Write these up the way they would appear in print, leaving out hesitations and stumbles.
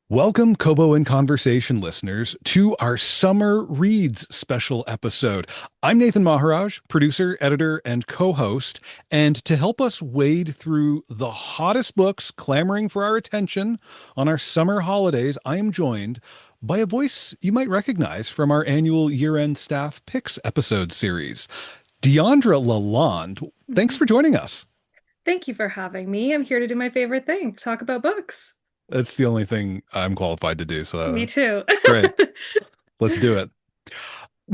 Welcome, Kobo and Conversation listeners, to our Summer Reads special episode. I'm Nathan Maharaj, producer, editor, and co-host, and to help us wade through the hottest books clamoring for our attention on our summer holidays, I am joined by a voice you might recognize from our annual year-end staff picks episode series. Deandra Lalonde, thanks for joining us. Thank you for having me. I'm here to do my favorite thing, talk about books. That's the only thing I'm qualified to do, so Me too. great. Let's do it.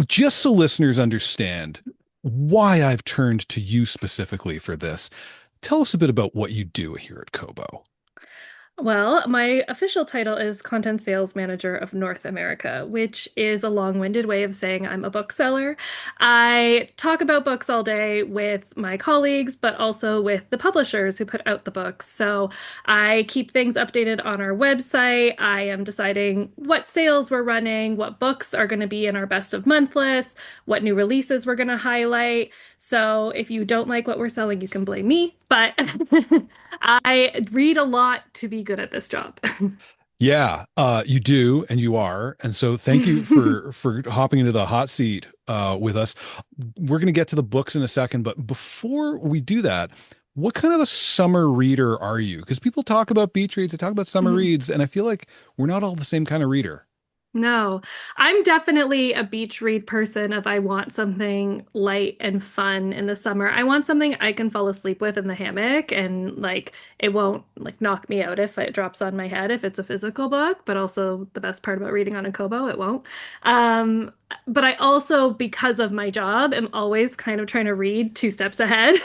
Just so listeners understand why I've turned to you specifically for this, tell us a bit about what you do here at Kobo. Well, my official title is Content Sales Manager of North America, which is a long-winded way of saying I'm a bookseller. I talk about books all day with my colleagues, but also with the publishers who put out the books. So I keep things updated on our website. I am deciding what sales we're running, what books are going to be in our best of month list, what new releases we're going to highlight. So if you don't like what we're selling, you can blame me. But I read a lot to be good at this job. Yeah, you do, and you are, and so thank you for hopping into the hot seat with us. We're going to get to the books in a second, but before we do that, what kind of a summer reader are you? Because people talk about beach reads, they talk about summer reads, and I feel like we're not all the same kind of reader. No, I'm definitely a beach read person if I want something light and fun in the summer. I want something I can fall asleep with in the hammock and it won't knock me out if it drops on my head if it's a physical book, but also the best part about reading on a Kobo, it won't. Um, but I also, because of my job, am always kind of trying to read two steps ahead.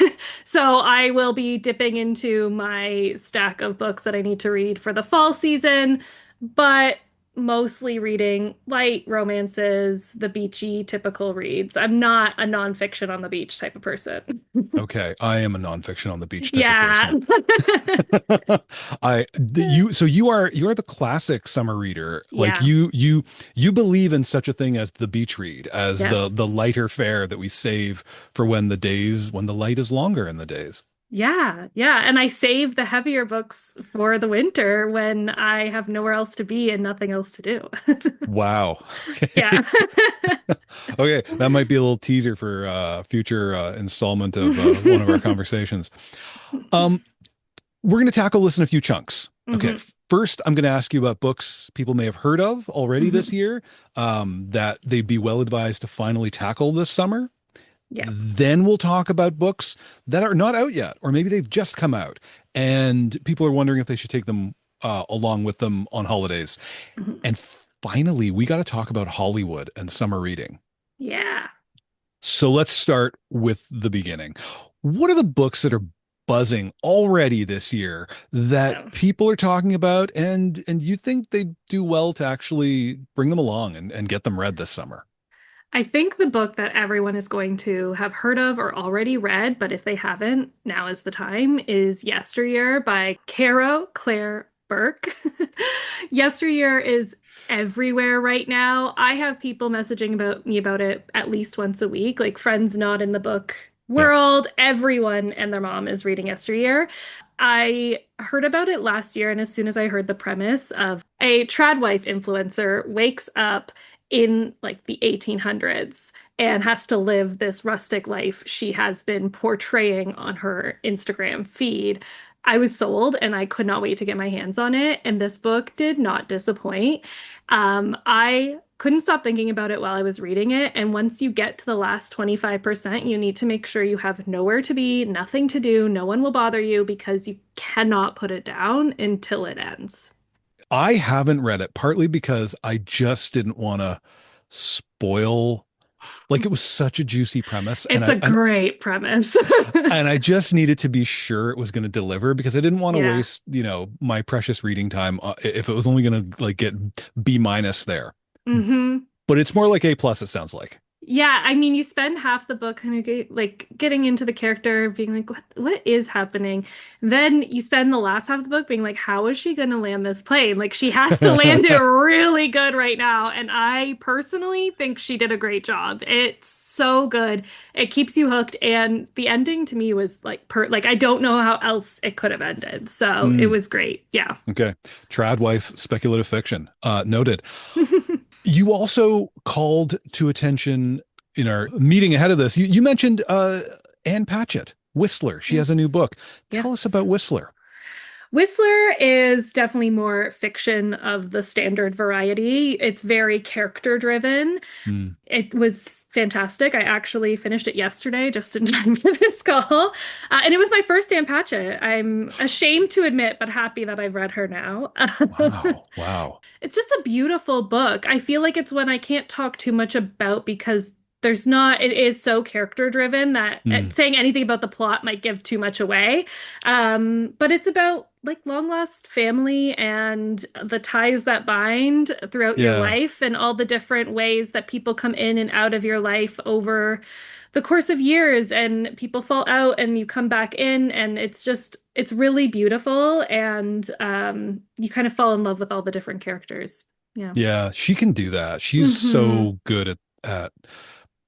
So I will be dipping into my stack of books that I need to read for the fall season, but mostly reading light romances, the beachy typical reads. I'm not a nonfiction on the beach type of person. Okay, I am a nonfiction on the beach type of Yeah. person. You are the classic summer reader. Like Yeah. you believe in such a thing as the beach read, as the Yes. the lighter fare that we save for when the light is longer in the days. Yeah. Yeah. And I save the heavier books for the winter when I have nowhere else to be and nothing else to do. Wow. Yeah. Okay, that might be a little teaser for future installment of one of our conversations. Um, we're going to tackle this in a few chunks. Okay, hmm first, I'm going to ask you about books people may have heard of already this hmm year that they'd be well advised to finally tackle this summer. Yeah. Then we'll talk about books that are not out yet, or maybe they've just come out, and people are wondering if they should take them along with them on holidays. Mhm. And finally, we got to talk about Hollywood and summer reading. Yeah. So let's start with the beginning. What are the books that are buzzing already this year that So people are talking about and you think they do well to actually bring them along and get them read this summer? I think the book that everyone is going to have heard of or already read, but if they haven't, now is the time, is Yesteryear by Caro Claire Burke. Yesteryear is everywhere right now. I have people messaging about me about it at least once a week, like friends not in the book Yeah. world. Everyone and their mom is reading Yesteryear. I heard about it last year, and as soon as I heard the premise of a trad wife influencer wakes up in the 1800s and has to live this rustic life she has been portraying on her Instagram feed. I was sold and I could not wait to get my hands on it. And this book did not disappoint. I couldn't stop thinking about it while I was reading it. And once you get to the last 25%, you need to make sure you have nowhere to be, nothing to do, no one will bother you because you cannot put it down until it ends. I haven't read it partly because I just didn't want to spoil, like it was such a juicy premise and It's a great premise. and I just needed to be sure it was going to deliver because I didn't want to Yeah. waste, my precious reading time if it was only going to like get B minus there. hmm But it's more like A plus, it sounds like. Yeah, I mean, you spend half the book kind of like getting into the character, being like, what is happening? Then you spend the last half of the book being like, how is she going to land this plane? Like, she has to land it really good right now. And I personally think she did a great job. It's so good. It keeps you hooked. And the ending to me was like I don't know how else it could have ended. So it Mm, was great. Yeah. okay. Trad wife, speculative fiction. Noted. You also called to attention in our meeting ahead of this. You mentioned Anne Patchett, Whistler. She has a new Yes. book. Tell us Yes. about Whistler. Whistler is definitely more fiction of the standard variety. It's very character driven. Mm, It was fantastic. I actually finished it yesterday just in time for this call. And it was my first Ann Patchett. I'm ashamed to admit, but happy that I've read her now. wow. Wow. It's just a beautiful book. I feel like it's one I can't talk too much about because there's not, it is so character driven that Mm, saying anything about the plot might give too much away. But it's about like long lost family and the ties that bind throughout your yeah. life and all the different ways that people come in and out of your life over the course of years and people fall out and you come back in and it's really beautiful and you kind of fall in love with all the different characters. Yeah. Yeah. She can do that. She's Hmm. so good at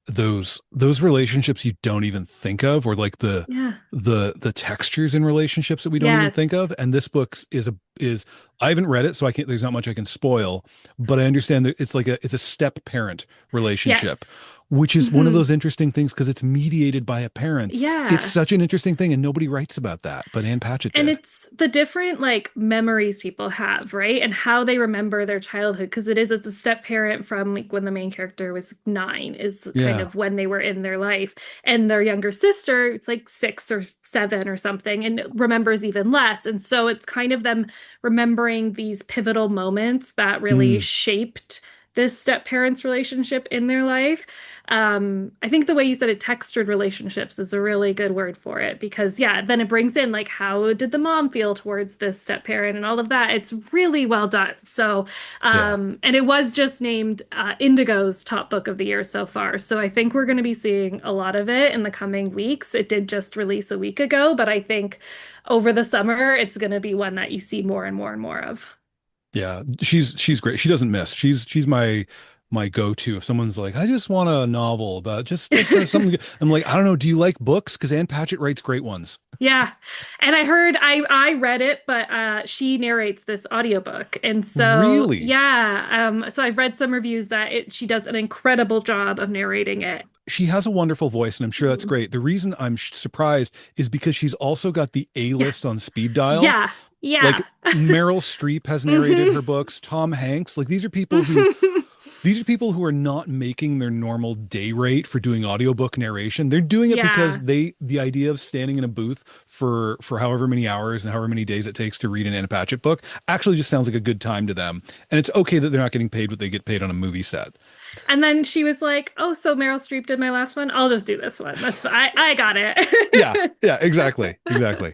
those relationships you don't even think of, or like Yeah. the textures in relationships that we don't even think Yes. of. And this book is I haven't read it, so I can't, there's not much I can spoil, but I understand that it's a step parent relationship, Yes. which is one of Hmm. those interesting things because it's mediated by a parent. It's Yeah. such an interesting thing, and nobody writes about that, but Ann Patchett And did. it's the different like memories people have, right? And how they remember their childhood. Because it's a step parent from like when the main character was 9 is kind Yeah. of when they were in their life. And their younger sister, it's like 6 or 7 or something, and remembers even less. And so it's kind of them remembering these pivotal moments that really Mm, shaped this step parents relationship in their life. I think the way you said it, textured relationships, is a really good word for it because, yeah, then it brings in like how did the mom feel towards this step parent and all of that. It's really well done. So, yeah. and it was just named Indigo's top book of the year so far. So I think we're going to be seeing a lot of it in the coming weeks. It did just release a week ago, but I think over the summer, it's going to be one that you see more and more and more of. Yeah, she's great. She doesn't miss. She's my go-to. If someone's like, I just want a novel about just something. I'm like, I don't know. Do you like books? Because Ann Patchett writes great ones. Yeah. And I heard I read it, but she narrates this audiobook. And so Really? yeah, so I've read some reviews that she does an incredible job of narrating it. She has a wonderful voice, and I'm sure that's Mhm. great. The reason I'm surprised is because she's also got the Yeah. A-list on speed dial. Yeah. Like Yeah. Meryl Streep has narrated her Hmm. books, Tom Hanks. Like these are people who are not making their normal day rate for doing audiobook narration. They're doing it because Yeah. the idea of standing in a booth for however many hours and however many days it takes to read an Anna Patchett book actually just sounds like a good time to them. And it's okay that they're not getting paid what they get paid on a movie set. And then she was like, "Oh, so Meryl Streep did my last one. I'll just do this one. That's fine. I got Yeah, it." yeah, exactly. Exactly.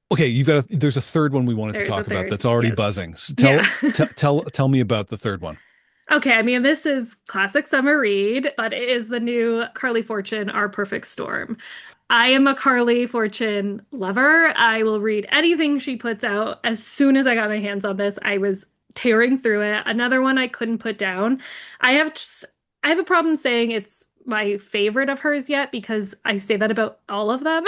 Okay, there's a third one we wanted to There is a talk about third. that's already Yes. buzzing. So Yeah. tell me about the third one. Okay, I mean, this is classic summer read, but it is the new Carly Fortune, Our Perfect Storm. I am a Carly Fortune lover. I will read anything she puts out. As soon as I got my hands on this, I was tearing through it. Another one I couldn't put down. I have just, I have a problem saying it's my favorite of hers yet because I say that about all of them.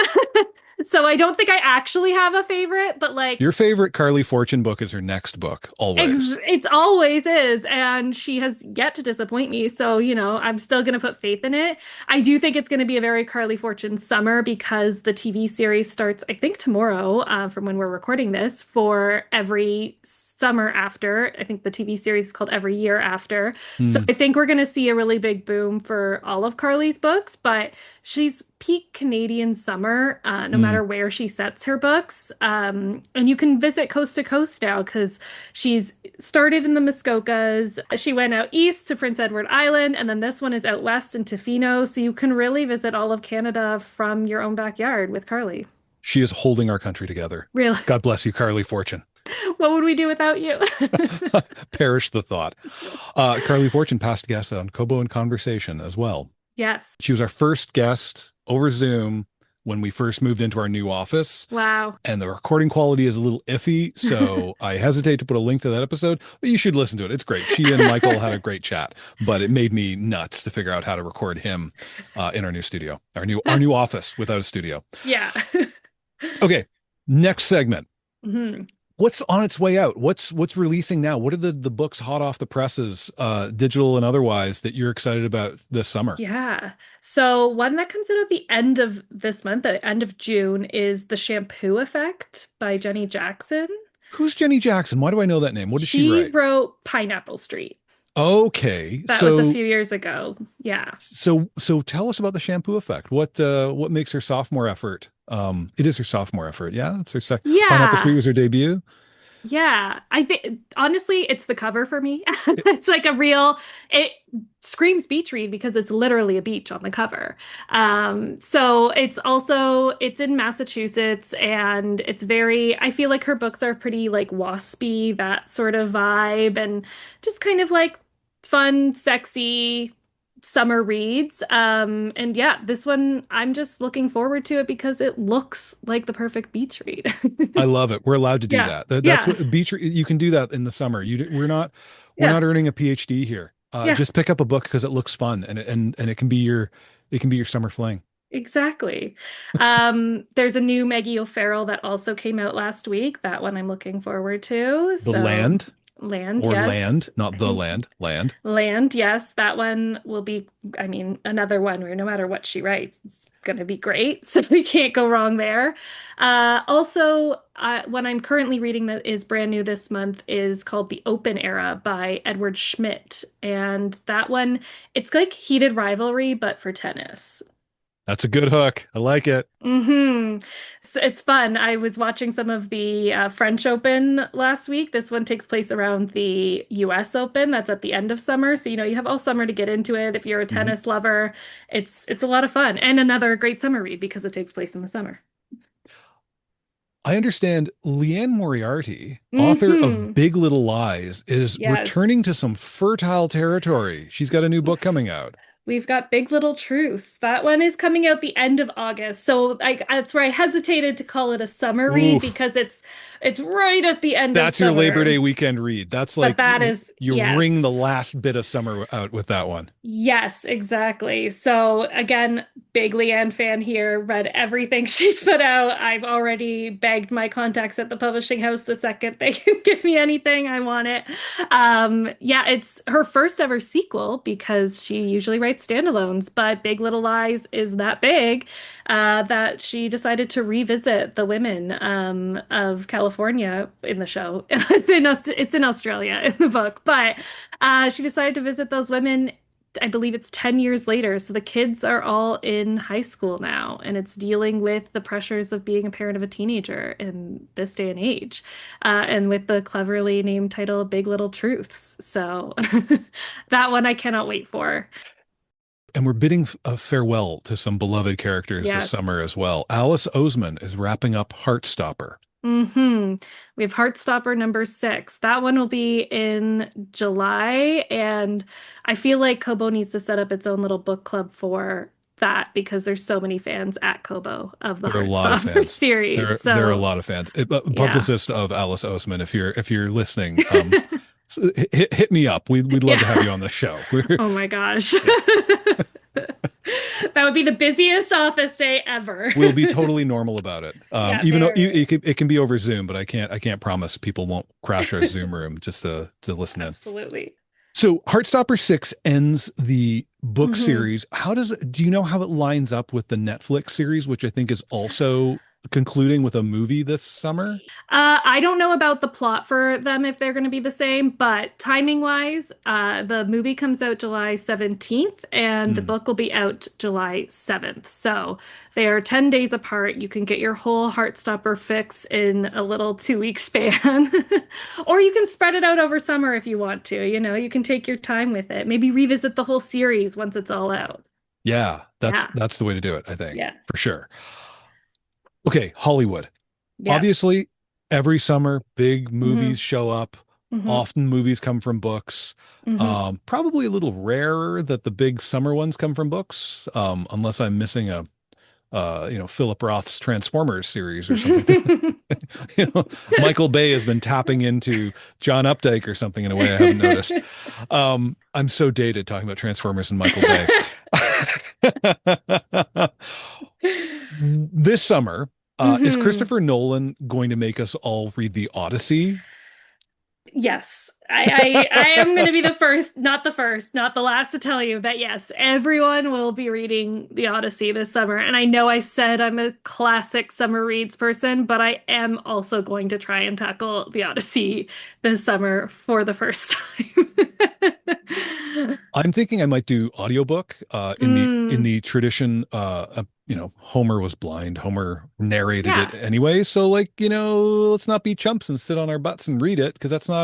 So I don't think I actually have a favorite, but like Your favorite Carly Fortune book is her next book, always. It's always is, and she has yet to disappoint me. So, I'm still going to put faith in it. I do think it's going to be a very Carly Fortune summer because the TV series starts, I think, tomorrow, from when we're recording this, for every summer after. I think the TV series is called Every Year After. So Hmm. I think we're going to see a really big boom for all of Carly's books, but she's peak Canadian summer, no Hmm. matter where she sets her books. And you can visit coast to coast now because she's started in the Muskokas. She went out east to Prince Edward Island, and then this one is out west in Tofino. So you can really visit all of Canada from your own backyard with Carly. She is holding our country togetreally. Really. God bless you, Carly Fortune. What would we do without you? Perish the thought. Carly Fortune, past guest on Kobo and Conversation as well. Yes. She was our first guest over Zoom when we first moved into our new office, Wow. and the recording quality is a little iffy, so I hesitate to put a link to that episode, but you should listen to it. It's great. She and Michael had a great chat, but it made me nuts to figure out how to record him in our new studio, our new office without a studio. Yeah. Okay, next segment. Mhm. What's on its way out? What's releasing now? What are the books hot off the presses, digital and otherwise, that you're excited about this summer? Yeah. So one that comes out at the end of this month, the end of June, is The Shampoo Effect by Jenny Jackson. Who's Jenny Jackson? Why do I know that name? What did she She write? wrote Pineapple Street. Okay, That was a so few years ago. Yeah. so tell us about the shampoo effect. What makes her sophomore effort? It is her sophomore effort. Yeah, it's her Pineapple Street Yeah. was her debut. Yeah, I think honestly, it's the cover for me. It's like a real, it screams beach read because it's literally a beach on the cover. So it's in Massachusetts and it's very, I feel like her books are pretty like waspy, that sort of vibe, and just kind of like fun, sexy summer reads. And yeah, this one I'm just looking forward to it because it looks like the perfect beach read. I love it. We're allowed to do Yeah. that. That's Yeah. what beach. You can do that in the summer. We're Yeah. not earning a PhD here. Yeah. Just pick up a book because it looks fun and it can be your summer fling. Exactly. There's a new Maggie O'Farrell that also came out last week. That one I'm looking forward to. The So, Land Land, or yes. Land, not I the think land, Land. Land, yes. That one will be, I mean, another one where no matter what she writes, it's going to be great. So we can't go wrong there. What I'm currently reading that is brand new this month is called The Open Era by Edward Schmidt. And that one, it's like heated rivalry, but for tennis. That's a good hook. I like it. It's fun. I was watching some of the French Open last week. This one takes place around the US Open. That's at the end of summer. So, you have all summer to get into it. If you're a Mhm. tennis lover, it's a lot of fun. And another great summer read because it takes place in the summer. I understand Leanne Moriarty, author of Hmm. Big Little Lies, is returning to Yes. some fertile territory. She's got a new book coming out. We've got Big Little Truths. That one is coming out the end of August. So that's where I hesitated to call it a summer read Ooh, because it's right at the end of that's your Labor summer. Day weekend read. That's But like that is, you ring the yes. last bit of summer out with that one. Yes, exactly. So again, big Leanne fan here, read everything she's put out. I've already begged my contacts at the publishing house the second they can give me anything, I want it. Yeah, it's her first ever sequel because she usually writes standalones, but Big Little Lies is that big that she decided to revisit the women of California in the show. It's in Australia in the book, but she decided to visit those women. I believe it's 10 years later. So the kids are all in high school now, and it's dealing with the pressures of being a parent of a teenager in this day and age, and with the cleverly named title Big Little Truths. So that one I cannot wait for. And we're bidding a farewell to some beloved characters this summer Yes. as well. Alice Oseman is wrapping up Heartstopper. We have Heartstopper number 6. That one will be in July, and I feel like Kobo needs to set up its own little book club for that because there's so many fans at Kobo of the There are a lot of Heartstopper fans. series. There are a So, lot of fans. yeah. Publicist of Alice Oseman, if you're listening, hit me up. We'd love to have Yeah. you on the show. We're Oh my gosh. yeah, That would be the busiest office day ever. we'll be totally normal about it. Yeah, Even though very. it can be over Zoom, but I can't promise people won't crash our Zoom room just to listen in. Absolutely. So Heartstopper 6 ends the book Mhm. series. Do you know how it lines up with the Netflix series, which I think is also concluding with a movie this summer? I don't know about the plot for them if they're going to be the same, but timing wise, the movie comes out July 17th and the Hmm. book will be out July 7th. So they are 10 days apart. You can get your whole Heartstopper fix in a little 2 week span. Or you can spread it out over summer if you want to. You can take your time with it. Maybe revisit the whole series once it's all out. Yeah, that's Yeah. that's the way to do it, I think, Yeah. for sure. Okay, Hollywood. Yes. Obviously, every summer, big Hmm. movies show up. Hmm. Often movies come from books. Hmm. Probably a little rarer that the big summer ones come from books, unless I'm missing a Philip Roth's Transformers series or something. Michael Bay has been tapping into John Updike or something in a way I haven't noticed. I'm so dated talking about Transformers and Michael Bay. This summer, is Hmm. Christopher Nolan going to make us all read the Odyssey? Yes, I am going to be the first, not the first, not the last to tell you that yes, everyone will be reading the Odyssey this summer. And I know I said I'm a classic summer reads person, but I am also going to try and tackle the Odyssey this summer for the first time. I'm thinking I might do audiobook in Mm, the tradition Homer was blind. Homer narrated yeah, it anyway. So like, let's not be chumps and sit on our butts and read it because it's not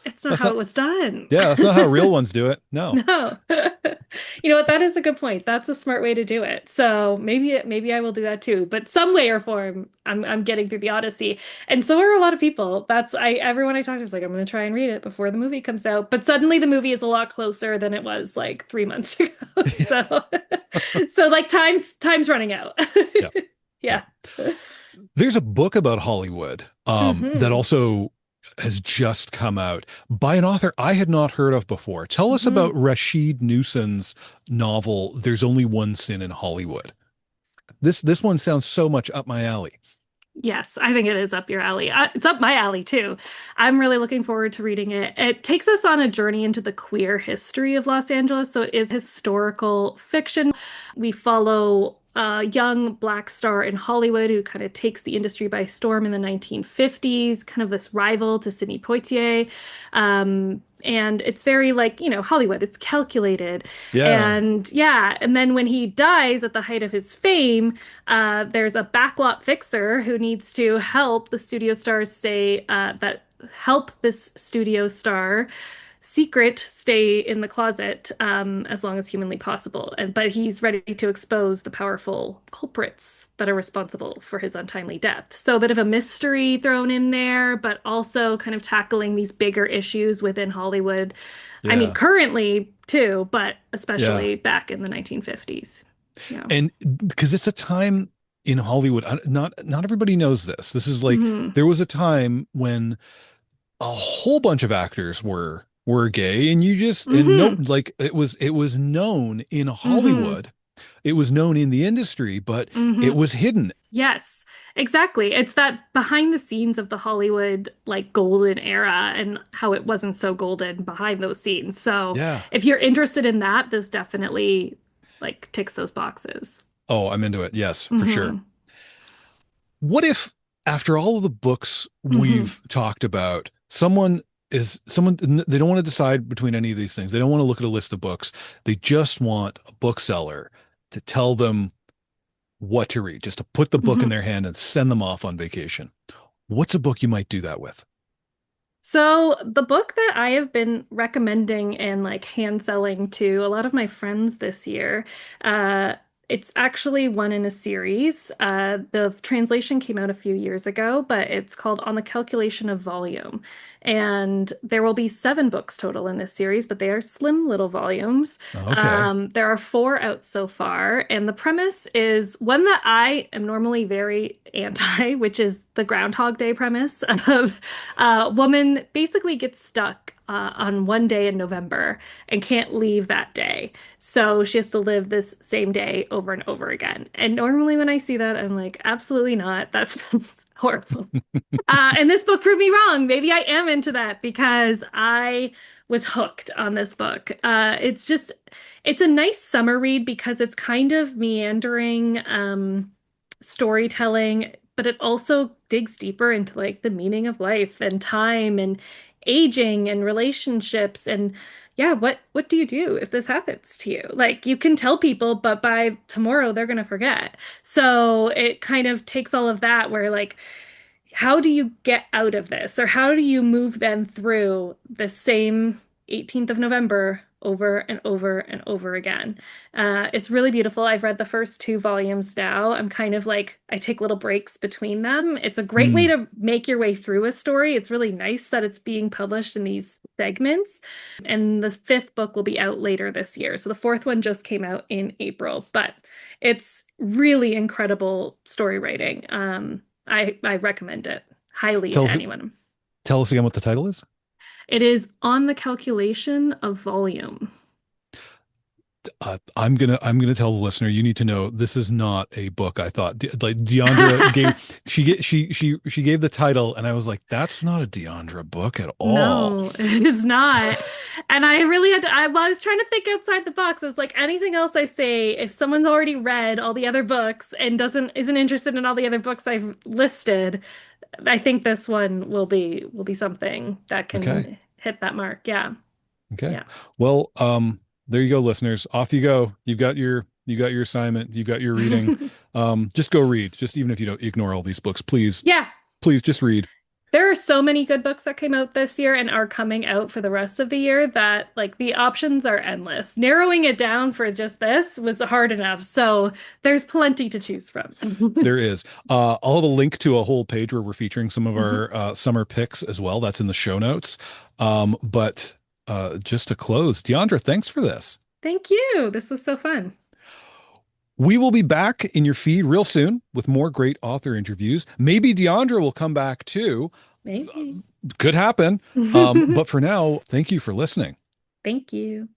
that's how it not was done. that's not how real ones do it. No. No. You know what? That is a good point. That's a smart way to do it. So maybe I will do that too. But some way or form, I'm getting through the Odyssey. And so are a lot of people. That's I everyone I talk to is like, I'm gonna try and read it before the movie comes out. But suddenly the movie is a lot closer than it was like 3 months ago. So so like time's running out. Yeah. Yeah. Yeah. There's a book about Hollywood that Hmm. also has just come out by an author I had not heard of before. Tell us Hmm. about Rashid Newson's novel, There's Only One Sin in Hollywood. This one sounds so much up my alley. Yes, I think it is up your alley. It's up my alley too. I'm really looking forward to reading it. It takes us on a journey into the queer history of Los Angeles. So it is historical fiction. We follow a young black star in Hollywood who kind of takes the industry by storm in the 1950s, kind of this rival to Sidney Poitier. And it's very like, Hollywood, it's calculated. Yeah. And yeah, and then when he dies at the height of his fame, there's a backlot fixer who needs to help the studio stars say that help this studio star secret stay in the closet as long as humanly possible. But he's ready to expose the powerful culprits that are responsible for his untimely death. So a bit of a mystery thrown in there, but also kind of tackling these bigger issues within Hollywood. I mean, Yeah. currently too, but Yeah. especially back in the 1950s. Yeah. And because it's a time in Hollywood, not everybody knows this. This is like Hmm. there was a time when a whole bunch of actors were gay, and you just and nope, Hmm. like it was known in Hmm. Hollywood. It was known in the industry, but Hmm. it was hidden. Yes, exactly. It's that behind the scenes of the Hollywood like golden era and how it wasn't so golden behind those scenes. So Yeah. if you're interested in that, this definitely like ticks those boxes. Oh, I'm into it. Yes, for sure. Hmm. What if after all of the books Hmm. we've talked about, someone they don't want to decide between any of these things. They don't want to look at a list of books. They just want a bookseller to tell them what to read, just to put the book in Hmm. their hand and send them off on vacation. What's a book you might do that with? So the book that I have been recommending and like hand selling to a lot of my friends this year, uh, it's actually one in a series. The translation came out a few years ago, but it's called On the Calculation of Volume. And there will be 7 books total in this series, but they are slim little volumes. Okay. There are 4 out so far, and the premise is one that I am normally very anti, which is the Groundhog Day premise of a woman basically gets stuck on one day in November and can't leave that day. So she has to live this same day over and over again. And normally when I see that, I'm like, absolutely not. That sounds horrible. And this book proved me wrong. Maybe I am into that because I was hooked on this book. It's a nice summer read because it's kind of meandering storytelling, but it also digs deeper into like the meaning of life and time and aging and relationships and yeah, what do you do if this happens to you? Like you can tell people, but by tomorrow they're gonna forget. So it kind of takes all of that where like how do you get out of this? Or how do you move them through the same 18th of November over and over and over again. It's really beautiful. I've read the first two volumes now. I'm kind of like, I take little breaks between them. It's a great way Mm. to make your way through a story. It's really nice that it's being published in these segments. And the fifth book will be out later this year. So the fourth one just came out in April, but it's really incredible story writing. I recommend it highly Tell to us anyone. tell us again what the title is. It is On the Calculation of Volume. I'm gonna tell the listener you need to know this is not a book. I thought like Deandra gave she gave the title and I was like that's not a Deandra book at all. No, it is not. And I really had to, well, I was trying to think outside the box. I was like, anything else I say, if someone's already read all the other books and isn't interested in all the other books I've listed, I think this one will be something that Okay. can hit that mark. Yeah. Okay. Yeah. Well, there you go, listeners. Off you go. You got your assignment. You've got your reading. Just go read. Just even if you don't ignore all these books, please, Yeah. please just read. There are so many good books that came out this year and are coming out for the rest of the year that like the options are endless. Narrowing it down for just this was hard enough. So there's plenty to choose from. There is. I'll have a link to a whole page where we're featuring some of Mhm. our summer picks as well. That's in the show notes. But just to close, Deandra, thanks for this. Thank you. This was so fun. We will be back in your feed real soon with more great author interviews. Maybe Deandra will come back too. Maybe. Could happen. But for now, thank you for listening. Thank you.